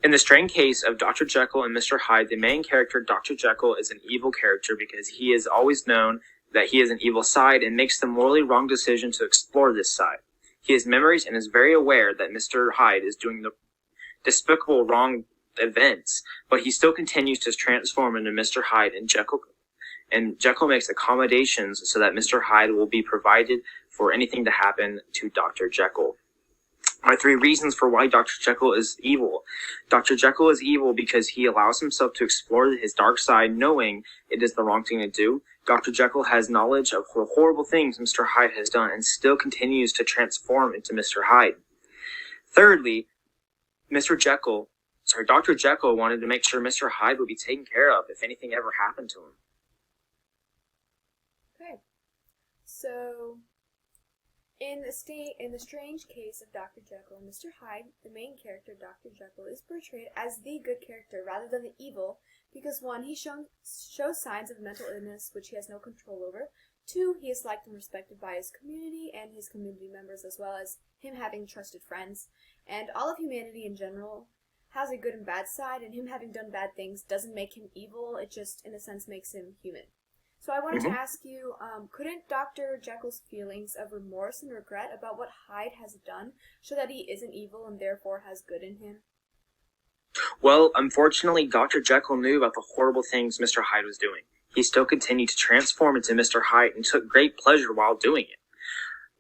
In the strange case of Dr. Jekyll and Mr. Hyde, the main character, Dr. Jekyll, is an evil character because he is always known that he has an evil side and makes the morally wrong decision to explore this side. He has memories and is very aware that Mr. Hyde is doing the despicable wrong events, but he still continues to transform into Mr. Hyde, and Jekyll makes accommodations so that Mr. Hyde will be provided for anything to happen to Dr. Jekyll. My 3 reasons for why Dr. Jekyll is evil. Dr. Jekyll is evil because he allows himself to explore his dark side knowing it is the wrong thing to do. Dr. Jekyll has knowledge of the horrible things Mr. Hyde has done and still continues to transform into Mr. Hyde. Thirdly, Dr. Jekyll wanted to make sure Mr. Hyde would be taken care of if anything ever happened to him. Okay. So, in the strange case of Dr. Jekyll and Mr. Hyde, the main character, Dr. Jekyll, is portrayed as the good character rather than the evil because 1, he shows signs of mental illness which he has no control over. 2, he is liked and respected by his community and his community members, as well as him having trusted friends. And all of humanity in general has a good and bad side, and him having done bad things doesn't make him evil, it just, in a sense, makes him human. So I wanted to ask you, couldn't Dr. Jekyll's feelings of remorse and regret about what Hyde has done show that he isn't evil and therefore has good in him? Well, unfortunately, Dr. Jekyll knew about the horrible things Mr. Hyde was doing. He still continued to transform into Mr. Hyde and took great pleasure while doing it.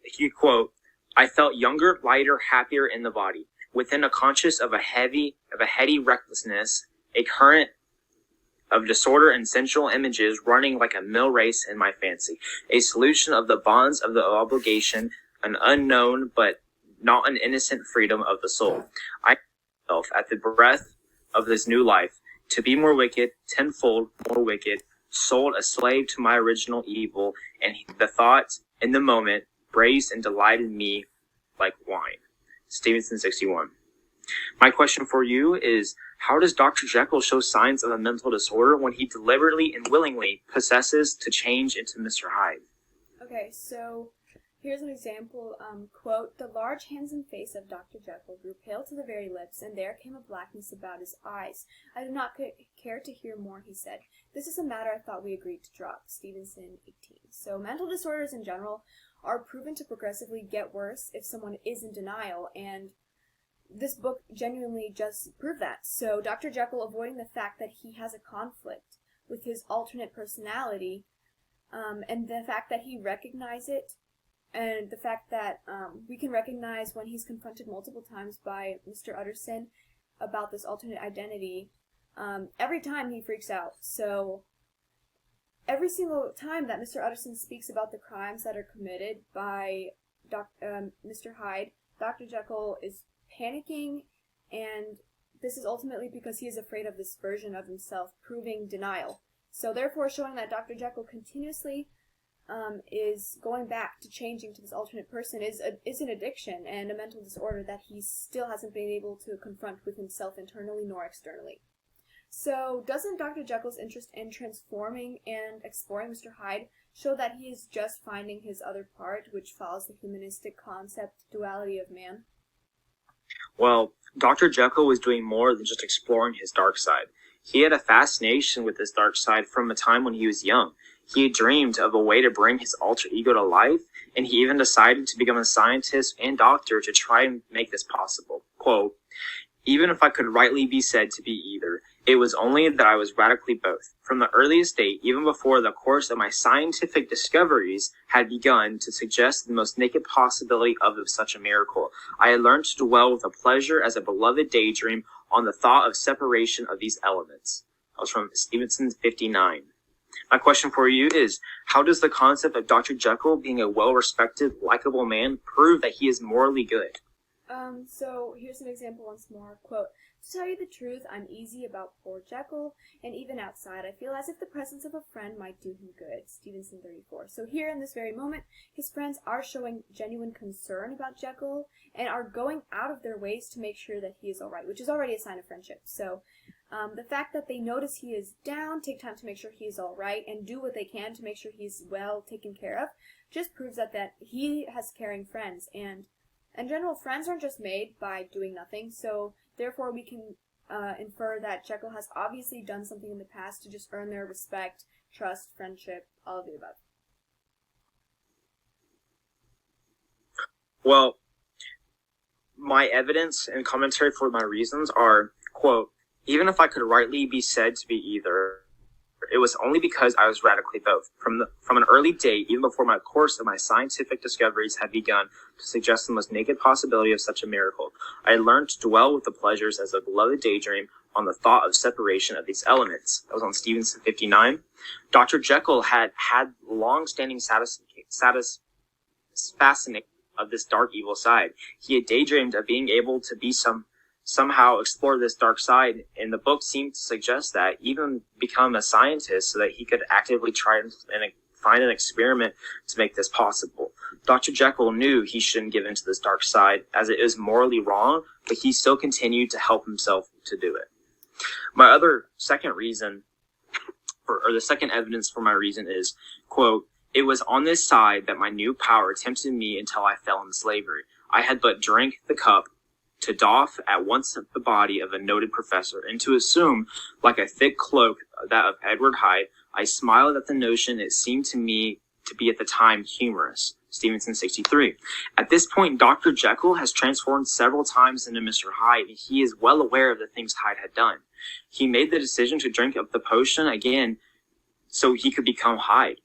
He quote, "I felt younger, lighter, happier in the body, within a conscious of a heady recklessness, a current of disorder and sensual images running like a mill race in my fancy, a solution of the bonds of the obligation, an unknown but not an innocent freedom of the soul. I myself at the breath of this new life, to be more wicked, tenfold more wicked, sold a slave to my original evil, and the thought in the moment braced and delighted me like wine." Stevenson 61. My question for you is, how does Dr. Jekyll show signs of a mental disorder when he deliberately and willingly possesses to change into Mr. Hyde? Okay, so here's an example. Quote, "The large handsome face of Dr. Jekyll grew pale to the very lips, and there came a blackness about his eyes. I do not care to hear more," he said. "This is a matter I thought we agreed to drop." Stevenson 18. So mental disorders in general are proven to progressively get worse if someone is in denial, and this book genuinely just proved that. So Dr. Jekyll, avoiding the fact that he has a conflict with his alternate personality, and the fact that he recognizes it, and the fact that we can recognize when he's confronted multiple times by Mr. Utterson about this alternate identity, every time he freaks out. So every single time that Mr. Utterson speaks about the crimes that are committed by Mr. Hyde, Dr. Jekyll is panicking, and this is ultimately because he is afraid of this version of himself proving denial. So therefore showing that Dr. Jekyll continuously is going back to changing to this alternate person is an addiction and a mental disorder that he still hasn't been able to confront with himself internally nor externally. So doesn't Dr. Jekyll's interest in transforming and exploring Mr. Hyde show that he is just finding his other part, which follows the humanistic concept duality of man? Well, Dr. Jekyll was doing more than just exploring his dark side. He had a fascination with this dark side from a time when he was young. He dreamed of a way to bring his alter ego to life, and he even decided to become a scientist and doctor to try and make this possible. Quote, "Even if I could rightly be said to be either, it was only that I was radically both. From the earliest date, even before the course of my scientific discoveries had begun to suggest the most naked possibility of such a miracle, I had learned to dwell with a pleasure as a beloved daydream on the thought of separation of these elements." That was from Stevenson 59. My question for you is, how does the concept of Dr. Jekyll being a well-respected, likable man prove that he is morally good? So here's an example once more. Quote, "To tell you the truth, I'm easy about poor Jekyll, and even outside, I feel as if the presence of a friend might do him good." Stevenson 34. So here in this very moment, his friends are showing genuine concern about Jekyll and are going out of their ways to make sure that he is alright, which is already a sign of friendship. So the fact that they notice he is down, take time to make sure he is alright, and do what they can to make sure he's well taken care of, just proves that he has caring friends. And in general, friends aren't just made by doing nothing, so therefore we can infer that Jekyll has obviously done something in the past to just earn their respect, trust, friendship, all of the above. Well, my evidence and commentary for my reasons are, quote, even if I could rightly be said to be either, it was only because I was radically both. From an early date, even before my course of my scientific discoveries had begun to suggest the most naked possibility of such a miracle, I had learned to dwell with the pleasures as a beloved daydream on the thought of separation of these elements. That was on Stevenson 59. Dr. Jekyll had long-standing fascination of this dark evil side. He had daydreamed of being able to be somehow explore this dark side, and the book seemed to suggest that, even become a scientist so that he could actively try and find an experiment to make this possible. Dr. Jekyll knew he shouldn't give into this dark side, as it is morally wrong, but he still continued to help himself to do it. My second reason, or the second evidence for my reason is, quote, it was on this side that my new power tempted me until I fell into slavery. I had but drank the cup to doff at once the body of a noted professor, and to assume, like a thick cloak, that of Edward Hyde. I smiled at the notion. It seemed to me to be at the time humorous. Stevenson 63. At this point, Dr. Jekyll has transformed several times into Mr. Hyde, and he is well aware of the things Hyde had done. He made the decision to drink up the potion again so he could become Hyde.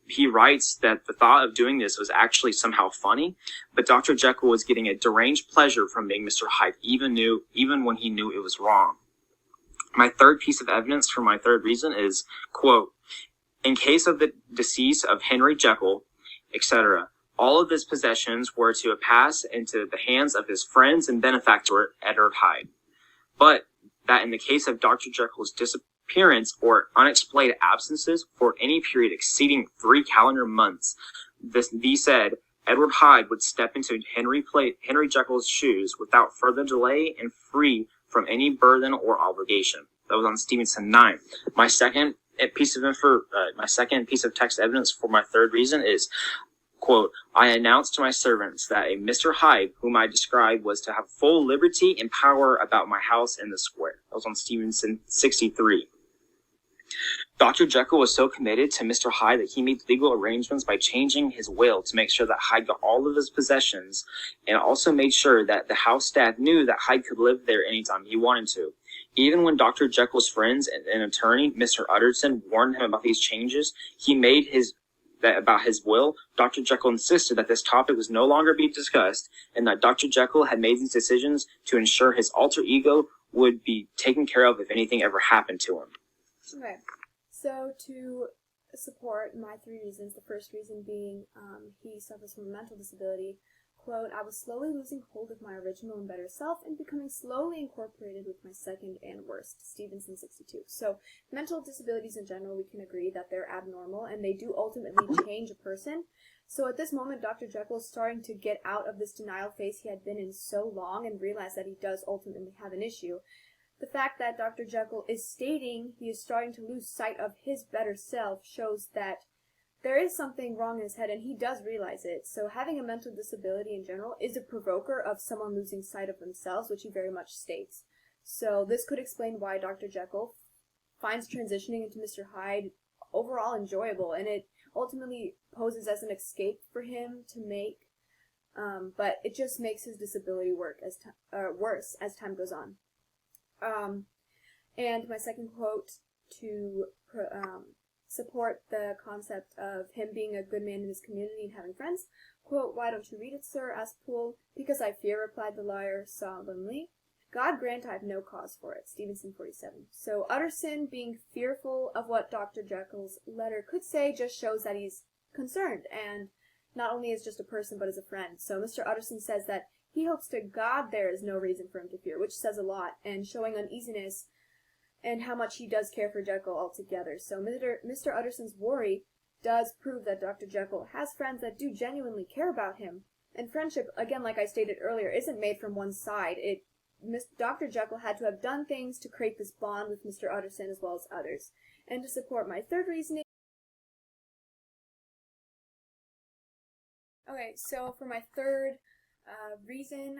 He writes that the thought of doing this was actually somehow funny, but Dr. Jekyll was getting a deranged pleasure from being Mr. Hyde, even when he knew it was wrong. My third piece of evidence for my third reason is, quote, in case of the decease of Henry Jekyll, etc., all of his possessions were to pass into the hands of his friends and benefactor, Edward Hyde. But that in the case of Dr. Jekyll's disappearance or unexplained absences for any period exceeding 3 calendar months, be said, Edward Hyde would step into Henry Jekyll's shoes without further delay and free from any burden or obligation. That was on Stevenson 9. My second piece of text evidence for my third reason is, quote, I announced to my servants that a Mr. Hyde, whom I described, was to have full liberty and power about my house in the square. That was on Stevenson 63. Dr. Jekyll was so committed to Mr. Hyde that he made legal arrangements by changing his will to make sure that Hyde got all of his possessions, and also made sure that the house staff knew that Hyde could live there anytime he wanted to. Even when Dr. Jekyll's friends and an attorney, Mr. Utterson, warned him about these changes about his will, Dr. Jekyll insisted that this topic was no longer be discussed, and that Dr. Jekyll had made these decisions to ensure his alter ego would be taken care of if anything ever happened to him. Okay, so to support my three reasons, the first reason being he suffers from a mental disability, quote, I was slowly losing hold of my original and better self and becoming slowly incorporated with my second and worst, Stevenson 62. So mental disabilities in general, we can agree that they're abnormal and they do ultimately change a person. So at this moment, Dr. Jekyll is starting to get out of this denial phase he had been in so long and realize that he does ultimately have an issue. The fact that Dr. Jekyll is stating he is starting to lose sight of his better self shows that there is something wrong in his head, and he does realize it. So having a mental disability in general is a provoker of someone losing sight of themselves, which he very much states. So this could explain why Dr. Jekyll finds transitioning into Mr. Hyde overall enjoyable, and it ultimately poses as an escape for him to make, but it just makes his disability worse as time goes on. And my second quote to support the concept of him being a good man in his community and having friends, quote, why don't you read it, sir? Asked Poole. Because I fear, replied the lawyer solemnly. God grant I have no cause for it. Stevenson 47. So Utterson being fearful of what Dr. Jekyll's letter could say just shows that he's concerned, and not only as just a person but as a friend. So Mr. Utterson says that he hopes to God there is no reason for him to fear, which says a lot, and showing uneasiness and how much he does care for Jekyll altogether. So Mr. Utterson's worry does prove that Dr. Jekyll has friends that do genuinely care about him. And friendship, again, like I stated earlier, isn't made from one side. Dr. Jekyll had to have done things to create this bond with Mr. Utterson as well as others. And to support my third reasoning, okay, so for my third reason,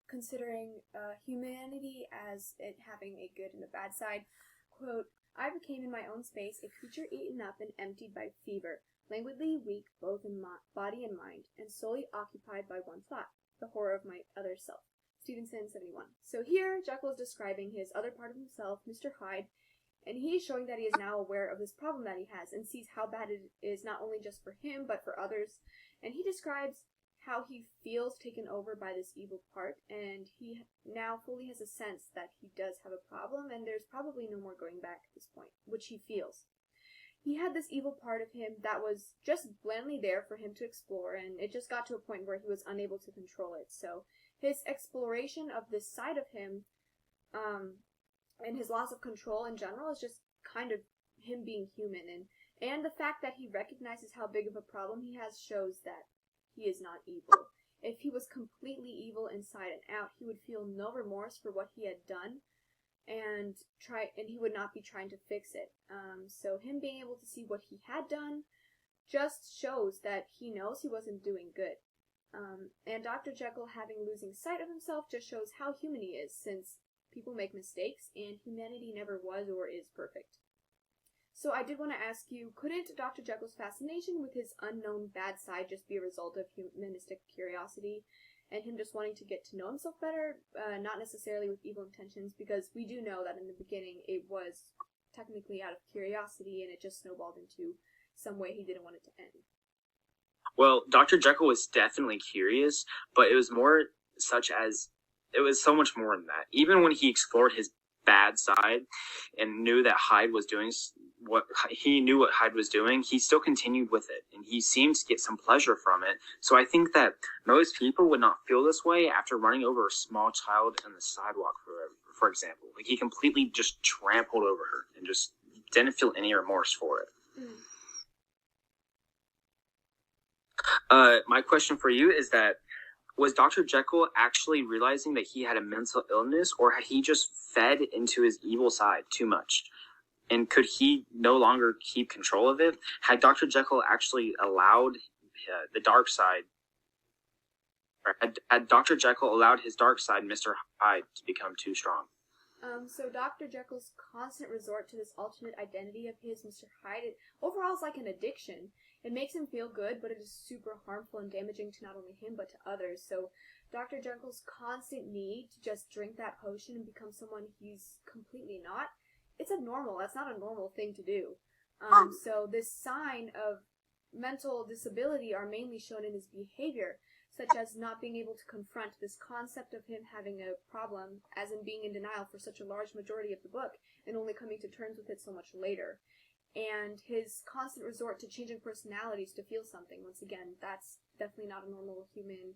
considering humanity as it having a good and a bad side. Quote, I became in my own space a creature eaten up and emptied by fever, languidly weak both in body and mind, and solely occupied by one thought, the horror of my other self. Stevenson, 71. So here, Jekyll is describing his other part of himself, Mr. Hyde, and he's showing that he is now aware of this problem that he has and sees how bad it is not only just for him, but for others. And he describes how he feels taken over by this evil part, and he now fully has a sense that he does have a problem, and there's probably no more going back at this point, which he feels. He had this evil part of him that was just blandly there for him to explore, and it just got to a point where he was unable to control it. So his exploration of this side of him, and his loss of control in general, is just kind of him being human, and the fact that he recognizes how big of a problem he has shows that he is not evil. If he was completely evil inside and out, he would feel no remorse for what he had done, and he would not be trying to fix it. So him being able to see what he had done just shows that he knows he wasn't doing good. And Dr. Jekyll losing sight of himself just shows how human he is, since people make mistakes, and humanity never was or is perfect. So I did want to ask you, couldn't Dr. Jekyll's fascination with his unknown bad side just be a result of humanistic curiosity and him just wanting to get to know himself better, not necessarily with evil intentions, because we do know that in the beginning it was technically out of curiosity and it just snowballed into some way he didn't want it to end? Well, Dr. Jekyll was definitely curious, but it was so much more than that. Even when he explored his bad side and knew that Hyde was doing what Hyde was doing, he still continued with it, and he seemed to get some pleasure from it. So I think that most people would not feel this way after running over a small child on the sidewalk, for example. Like, he completely just trampled over her and just didn't feel any remorse for it. My question for you is that, was Dr. Jekyll actually realizing that he had a mental illness, or had he just fed into his evil side too much? And could he no longer keep control of it? Had Dr. Jekyll actually allowed the dark side, or had Dr. Jekyll allowed his dark side, Mr. Hyde, to become too strong? So Dr. Jekyll's constant resort to this alternate identity of his, Mr. Hyde, overall is like an addiction. It makes him feel good, but it is super harmful and damaging to not only him, but to others. So Dr. Jekyll's constant need to just drink that potion and become someone he's completely not, it's abnormal. That's not a normal thing to do. So this sign of mental disability are mainly shown in his behavior, such as not being able to confront this concept of him having a problem, as in being in denial for such a large majority of the book, and only coming to terms with it so much later. And his constant resort to changing personalities to feel something. Once again, that's definitely not a normal human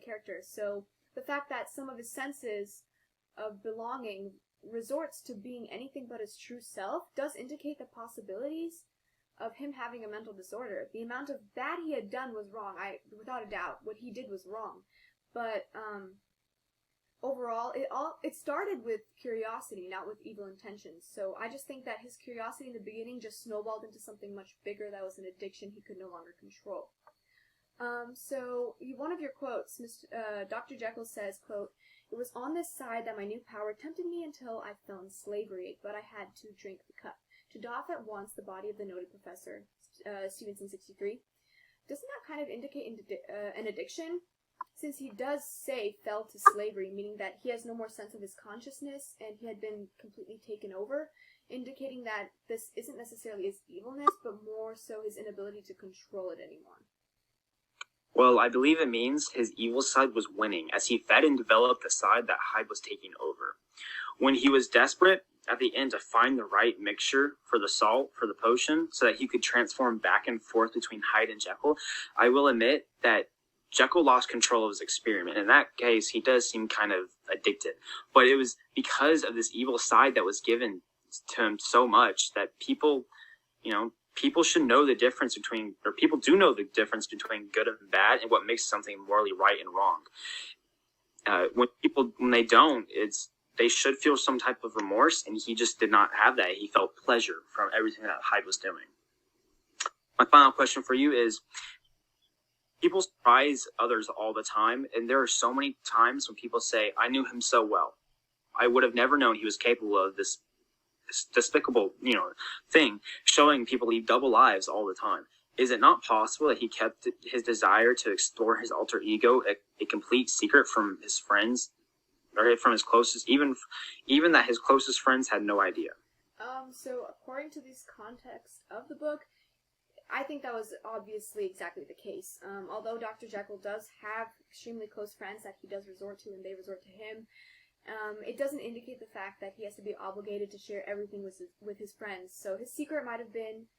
character. So the fact that some of his senses of belonging resorts to being anything but his true self does indicate the possibilities of him having a mental disorder. The amount of bad he had done was wrong. Without a doubt, what he did was wrong. But overall, it started with curiosity, not with evil intentions. So I just think that his curiosity in the beginning just snowballed into something much bigger that was an addiction he could no longer control. So one of your quotes, Dr. Jekyll says, quote, "It was on this side that my new power tempted me until I fell in slavery, but I had to drink the cup, to doff at once the body of the noted professor." Stevenson, 63. Doesn't that kind of indicate an addiction? Since he does say fell to slavery, meaning that he has no more sense of his consciousness and he had been completely taken over, indicating that this isn't necessarily his evilness, but more so his inability to control it anymore. Well, I believe it means his evil side was winning, as he fed and developed the side that Hyde was taking over. When he was desperate, at the end, to find the right mixture for the salt, for the potion, so that he could transform back and forth between Hyde and Jekyll, I will admit that Jekyll lost control of his experiment. In that case, he does seem kind of addicted. But it was because of this evil side that was given to him so much that people should know the difference between, or people do know the difference between good and bad and what makes something morally right and wrong. When they don't, they should feel some type of remorse, and he just did not have that. He felt pleasure from everything that Hyde was doing. My final question for you is, people surprise others all the time, and there are so many times when people say, I knew him so well. I would have never known he was capable of this despicable, thing, showing people lead double lives all the time. Is it not possible that he kept his desire to explore his alter ego a complete secret from his friends, or from his closest, even that his closest friends had no idea? So according to this context of the book, I think that was obviously exactly the case. Although Dr. Jekyll does have extremely close friends that he does resort to, and they resort to him, it doesn't indicate the fact that he has to be obligated to share everything with his friends. So his secret might have been,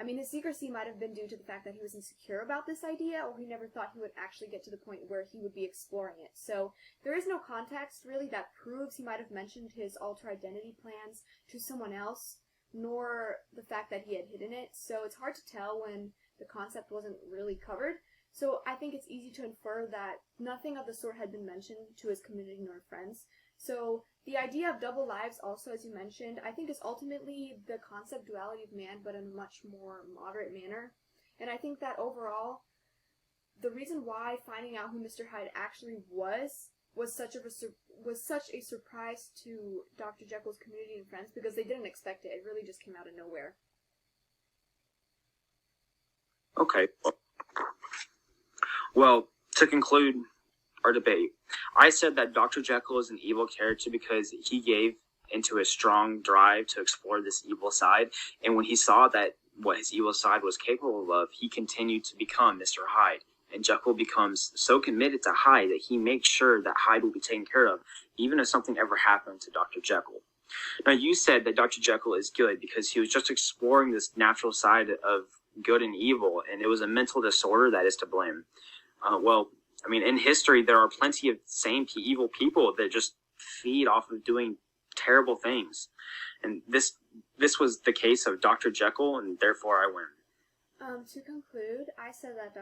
his secrecy might have been due to the fact that he was insecure about this idea, or he never thought he would actually get to the point where he would be exploring it. So there is no context, really, that proves he might have mentioned his alter identity plans to someone else, nor the fact that he had hidden it. So it's hard to tell when the concept wasn't really covered. So I think it's easy to infer that nothing of the sort had been mentioned to his community nor friends. So the idea of double lives also, as you mentioned, I think is ultimately the concept duality of man, but in a much more moderate manner. And I think that overall, the reason why finding out who Mr. Hyde actually was such a surprise to Dr. Jekyll's community and friends, because they didn't expect it. It really just came out of nowhere. Okay. Well, to conclude our debate, I said that Dr. Jekyll is an evil character because he gave into a strong drive to explore this evil side, and when he saw that what his evil side was capable of, he continued to become Mr. Hyde. And Jekyll becomes so committed to Hyde that he makes sure that Hyde will be taken care of, even if something ever happened to Dr. Jekyll. Now, you said that Dr. Jekyll is good because he was just exploring this natural side of good and evil, and it was a mental disorder that is to blame. In history, there are plenty of sane evil people that just feed off of doing terrible things. And this was the case of Dr. Jekyll, and therefore I win. To conclude, I said that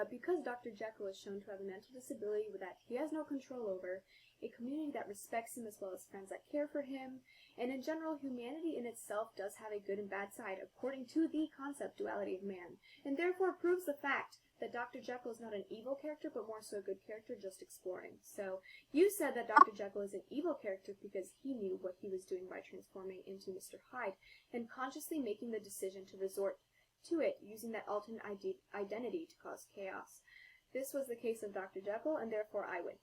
because Dr. Jekyll is shown to have a mental disability that he has no control over, a community that respects him as well as friends that care for him, and in general, humanity in itself does have a good and bad side according to the concept duality of man, and therefore proves the fact that Dr. Jekyll is not an evil character, but more so a good character just exploring. So, you said that Dr. Jekyll is an evil character because he knew what he was doing by transforming into Mr. Hyde, and consciously making the decision to resort to it, using that alternate identity to cause chaos. This was the case of Dr. Jekyll, and therefore I win.